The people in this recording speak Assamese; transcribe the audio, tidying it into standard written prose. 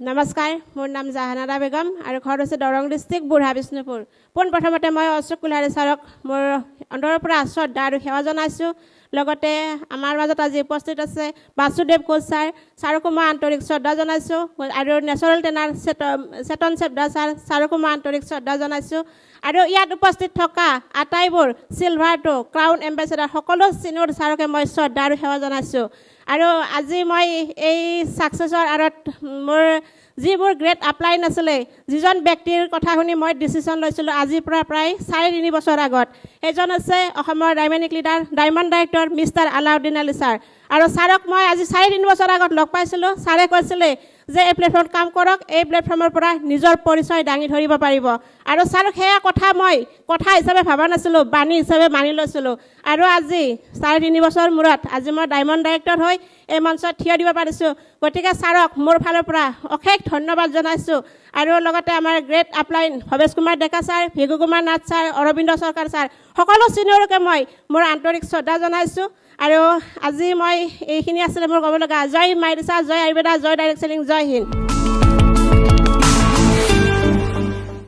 নমস্কাৰ, মোৰ নাম জাহানাৰা বেগম আৰু ঘৰ হৈছে দৰং ডিষ্ট্ৰিক্ট বুঢ়া বিষ্ণুপুৰ। পোনপ্ৰথমতে মই অশোক কুলহাৰী ছাৰক মোৰ অন্তৰৰ পৰা শ্ৰদ্ধা আৰু সেৱা জনাইছোঁ। লগতে আমাৰ মাজত আজি উপস্থিত আছে বাসুদেৱ কোচ ছাৰকো মই আন্তৰিক শ্ৰদ্ধা জনাইছোঁ আৰু নেচাৰেল ট্ৰেইনাৰ চেতন চেবদা ছাৰকো মই আন্তৰিক শ্ৰদ্ধা জনাইছোঁ। আৰু ইয়াত উপস্থিত থকা আটাইবোৰ চিলভাৰ টু ক্ৰাউন এম্বেচেডাৰ সকলো চিনিয়ৰ ছাৰকে মই শ্ৰদ্ধা আৰু সেৱা জনাইছোঁ। আৰু আজি মই এই ছাকচেছৰ আঁৰত মোৰ যিবোৰ গ্ৰেট আপলাইন আছিলে, যিজন ব্যক্তিৰ কথা শুনি মই ডিচিশ্যন লৈছিলোঁ আজিৰ পৰা প্ৰায় 4.5 বছৰ আগত, সেইজন হৈছে অসমৰ dynamic leader diamond director mister Alauddin Ali sir. আৰু ছাৰক মই আজি 4.5 বছৰ আগত লগ পাইছিলোঁ। ছাৰে কৈছিলে যে এই প্লেটফৰ্মত কাম কৰক, এই প্লেটফৰ্মৰ পৰা নিজৰ পৰিচয় দাঙি ধৰিব পাৰিব। আৰু ছাৰক সেয়া কথা মই কথা হিচাপে ভবা নাছিলোঁ, বাণী হিচাপে মানি লৈছিলোঁ। আৰু আজি 4.5 বছৰ মূৰত আজি মই ডায়মণ্ড ডাইৰেক্টৰ হৈ এই মঞ্চত থিয় দিব পাৰিছোঁ। গতিকে ছাৰক মোৰ ফালৰ পৰা অশেষ ধন্যবাদ জনাইছোঁ। আৰু লগতে আমাৰ great upline Bhabesh Kumar Deka sir, ভিগু Kumar Nath sir, Arvind চৰকাৰ ছাৰ, সকলো চিনিয়ৰকে মই মোৰ আন্তৰিক শ্ৰদ্ধা জনাইছোঁ। আৰু আজি মই এইখিনি আছিলে মোৰ ক'ব লগা। জয় মাইৰিচা, জয় আয়ুৰ্বেদা, জয় ডাইৰেক্ট চেলিং, জয় হিন্দ।